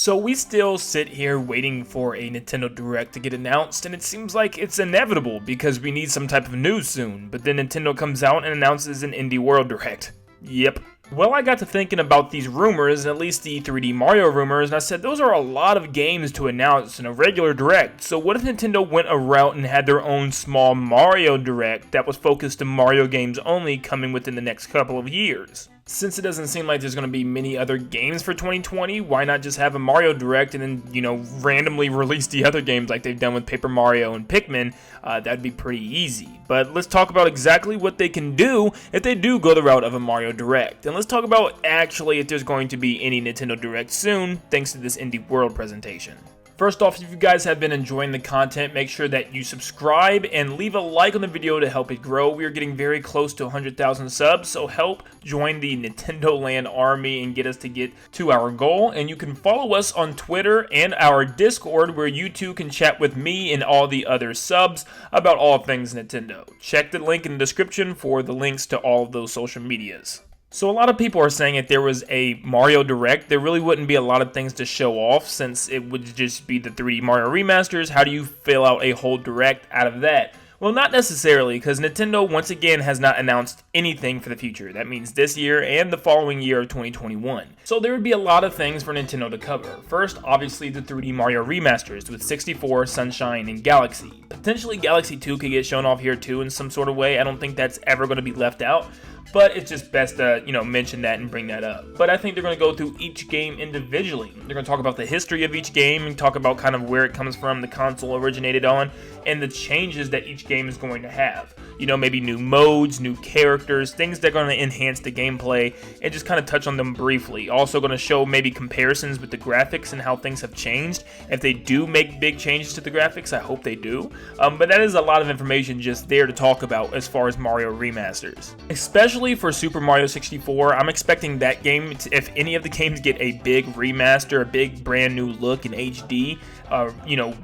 So we still sit here waiting for a Nintendo Direct to get announced, and it seems like it's inevitable because we need some type of news soon, but then Nintendo comes out and announces an Indie World Direct. Yep. Well, I got to thinking about these rumors, at least the 3D Mario rumors, and I said those are a lot of games to announce in a regular Direct. So what if Nintendo went a route and had their own small Mario Direct that was focused on Mario games only coming within the next couple of years? Since it doesn't seem like there's going to be many other games for 2020, why not just have a Mario Direct and then, randomly release the other games like they've done with Paper Mario and Pikmin? That'd be pretty easy. But let's talk about exactly what they can do if they do go the route of a Mario Direct. And let's talk about actually if there's going to be any Nintendo Direct soon, thanks to this Indie World presentation. First off, if you guys have been enjoying the content, make sure that you subscribe and leave a like on the video to help it grow. We are getting very close to 100,000 subs, so help join the Nintendo Land army and get us to our goal. And you can follow us on Twitter and our Discord, where you too can chat with me and all the other subs about all things Nintendo. Check the link in the description for the links to all of those social medias. So a lot of people are saying if there was a Mario Direct, there really wouldn't be a lot of things to show off since it would just be the 3D Mario Remasters. How do you fill out a whole Direct out of that? Well, not necessarily, because Nintendo once again has not announced anything for the future. That means this year and the following year of 2021. So there would be a lot of things for Nintendo to cover. First, obviously the 3D Mario Remasters with 64, Sunshine, and Galaxy. Potentially Galaxy 2 could get shown off here too in some sort of way. I don't think that's ever going to be left out. But it's just best to, mention that and bring that up. But I think they're going to go through each game individually. They're going to talk about the history of each game and talk about kind of where it comes from, the console originated on, and the changes that each game is going to have. Maybe new modes, new characters, things that are going to enhance the gameplay, and just kind of touch on them briefly. Also going to show maybe comparisons with the graphics and how things have changed. If they do make big changes to the graphics, I hope they do. But that is a lot of information just there to talk about as far as Mario Remasters. Especially for Super Mario 64, I'm expecting that game, if any of the games get a big remaster, a big brand new look in HD,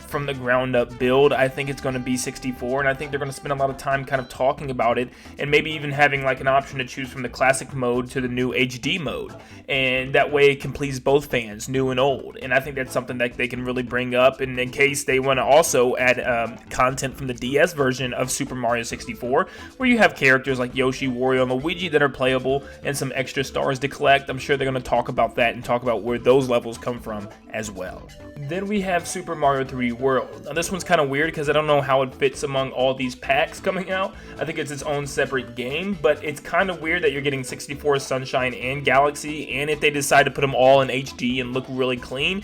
from the ground up build, I think it's going to be 64, and I think they're going to spend a lot of time kind of talking about it, and maybe even having like an option to choose from the classic mode to the new HD mode, and that way it can please both fans, new and old. And I think that's something that they can really bring up, and in case they want to also add content from the DS version of Super Mario 64, where you have characters like Yoshi, Wario, and Luigi that are playable, and some extra stars to collect. I'm sure they're going to talk about that and talk about where those levels come from as well. Then we have Super Mario 3D World. Now this one's kind of weird because I don't know how it fits among all these packs coming out. I think it's its own separate game, but it's kind of weird that you're getting 64, Sunshine, and Galaxy, and if they decide to put them all in HD and look really clean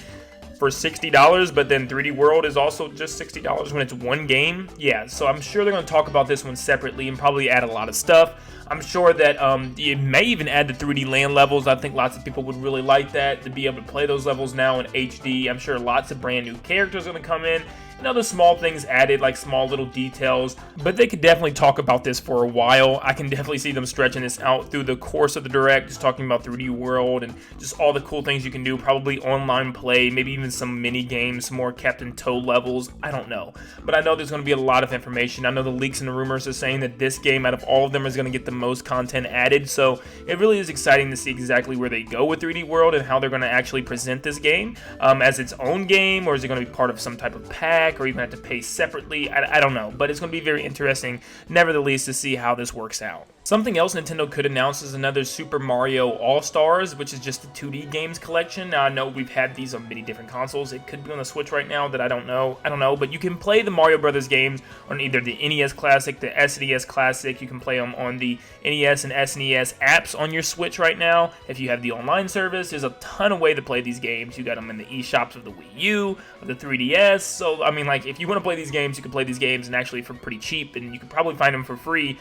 for $60, but then 3D World is also just $60 when it's one game. Yeah, so I'm sure they're going to talk about this one separately and probably add a lot of stuff. I'm sure that it may even add the 3D land levels. I think lots of people would really like that, to be able to play those levels now in HD. I'm sure lots of brand new characters are going to come in. And other small things added, like small little details, but they could definitely talk about this for a while. I can definitely see them stretching this out through the course of the Direct, just talking about 3D World and just all the cool things you can do, probably online play, maybe even some mini games, some more Captain Toad levels, I don't know. But I know there's going to be a lot of information. I know the leaks and the rumors are saying that this game, out of all of them, is going to get the most content added, so it really is exciting to see exactly where they go with 3D World and how they're going to actually present this game as its own game, or is it going to be part of some type of pack, or even have to pay separately. I don't know, but it's going to be very interesting nevertheless to see how this works out. Something else Nintendo could announce is another Super Mario AllStars, which is just a 2D games collection. Now I know we've had these on many different consoles. It could be on the Switch right now that I don't know, but you can play the Mario Brothers games on either the NES Classic, the SNES Classic. You can play them on the NES and SNES apps on your Switch right now. If you have the online service, there's a ton of way to play these games. You got them in the eShops of the Wii U, of the 3DS. So I mean, like, if you want to play these games, you can play these games, and actually for pretty cheap, and you can probably find them for free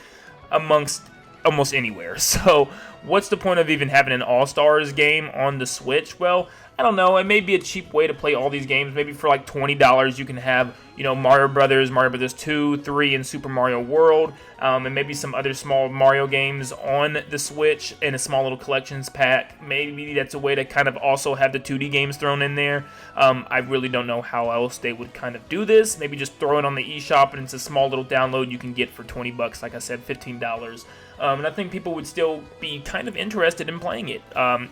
amongst almost anywhere. So what's the point of even having an All-Stars game on the Switch? Well, I don't know, it may be a cheap way to play all these games. Maybe for like $20 you can have, Mario Brothers, Mario Brothers 2, 3, and Super Mario World, and maybe some other small Mario games on the Switch in a small little collections pack. Maybe that's a way to kind of also have the 2D games thrown in there. I really don't know how else they would kind of do this. Maybe just throw it on the eShop, and it's a small little download you can get for $20, like I said, $15. and I think people would still be kind of interested in playing it,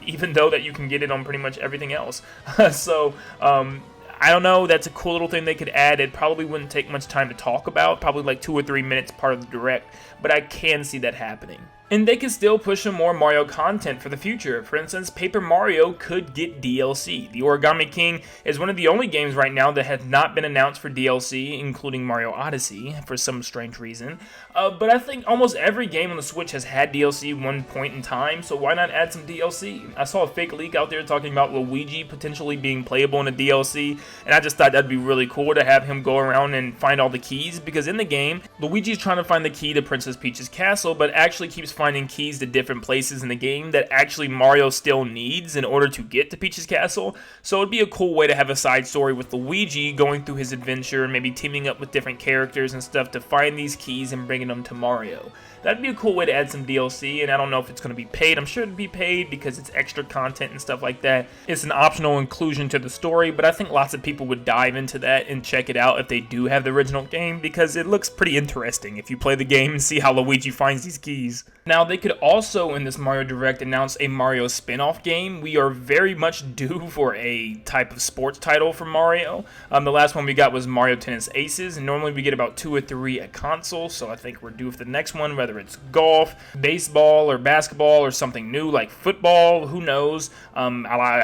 even though that you can get it on pretty much everything else. So, I don't know, that's a cool little thing they could add. It probably wouldn't take much time to talk about, probably like 2 or 3 minutes part of the Direct, but I can see that happening. And they can still push some more Mario content for the future. For instance, Paper Mario could get DLC. The Origami King is one of the only games right now that has not been announced for DLC, including Mario Odyssey, for some strange reason. But I think almost every game on the Switch has had DLC at one point in time, so why not add some DLC? I saw a fake leak out there talking about Luigi potentially being playable in a DLC, and I just thought that'd be really cool to have him go around and find all the keys, because in the game, Luigi's trying to find the key to Princess Peach's castle, but actually keeps finding keys to different places in the game that actually Mario still needs in order to get to Peach's castle. So it'd be a cool way to have a side story with Luigi going through his adventure and maybe teaming up with different characters and stuff to find these keys and bringing them to Mario. That'd be a cool way to add some DLC, and I don't know if it's going to be paid. I'm sure it'd be paid because it's extra content and stuff like that. It's an optional inclusion to the story, but I think lots of people would dive into that and check it out if they do have the original game, because it looks pretty interesting if you play the game and see how Luigi finds these keys. Now, they could also, in this Mario Direct, announce a Mario spin-off game. We are very much due for a type of sports title for Mario. The last one we got was Mario Tennis Aces, and normally we get about 2 or 3 a console, so I think we're due for the next one, whether it's golf, baseball, or basketball, or something new like football, who knows. I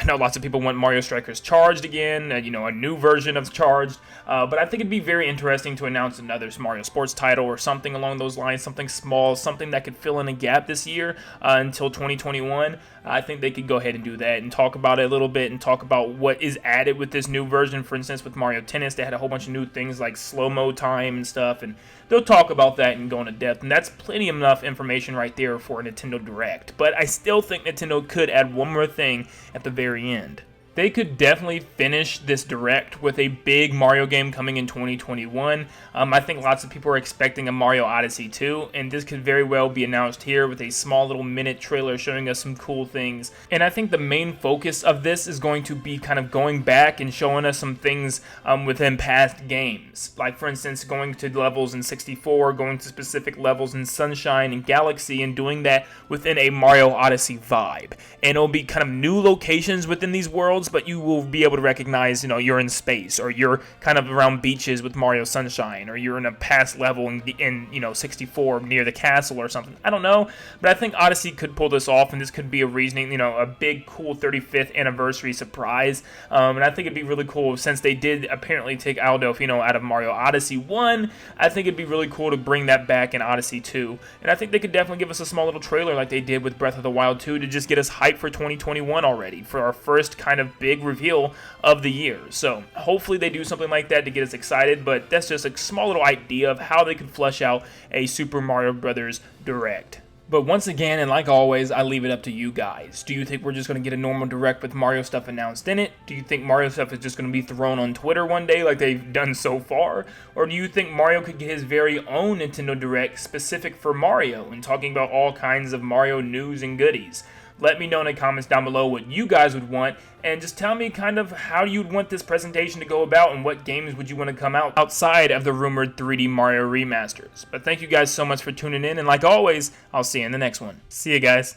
know lots of people want Mario Strikers Charged again, a new version of Charged, but I think it'd be very interesting to announce another Mario sports title or something along those lines, something small, something that could fill in a gap this year until 2021. I think they could go ahead and do that and talk about it a little bit and talk about what is added with this new version. For instance, with Mario Tennis, they had a whole bunch of new things like slow-mo time and stuff, and they'll talk about that and go into depth, and that's plenty enough information right there for a Nintendo Direct. But I still think Nintendo could add one more thing at the very end. They could definitely finish this Direct with a big Mario game coming in 2021. I think lots of people are expecting a Mario Odyssey 2, and this could very well be announced here with a small little minute trailer showing us some cool things. And I think the main focus of this is going to be kind of going back and showing us some things within past games. Like, for instance, going to levels in 64, going to specific levels in Sunshine and Galaxy, and doing that within a Mario Odyssey vibe. And it'll be kind of new locations within these worlds, but you will be able to recognize, you're in space, or you're kind of around beaches with Mario Sunshine, or you're in a past level in 64 near the castle or something. I don't know, but I think Odyssey could pull this off, and this could be a reasoning, a big, cool 35th anniversary surprise. And I think it'd be really cool, since they did apparently take Al Delfino out of Mario Odyssey 1, I think it'd be really cool to bring that back in Odyssey 2. And I think they could definitely give us a small little trailer like they did with Breath of the Wild 2 to just get us hyped for 2021 already, for our first kind of big reveal of the year. So hopefully they do something like that to get us excited, but that's just a small little idea of how they could flesh out a Super Mario Bros. Direct. But once again, and like always, I leave it up to you guys. Do you think we're just going to get a normal Direct with Mario stuff announced in it? Do you think Mario stuff is just going to be thrown on Twitter one day like they've done so far? Or do you think Mario could get his very own Nintendo Direct specific for Mario and talking about all kinds of Mario news and goodies? Let me know in the comments down below what you guys would want, and just tell me kind of how you'd want this presentation to go about and what games would you want to come out outside of the rumored 3D Mario remasters. But thank you guys so much for tuning in, and like always, I'll see you in the next one. See you guys.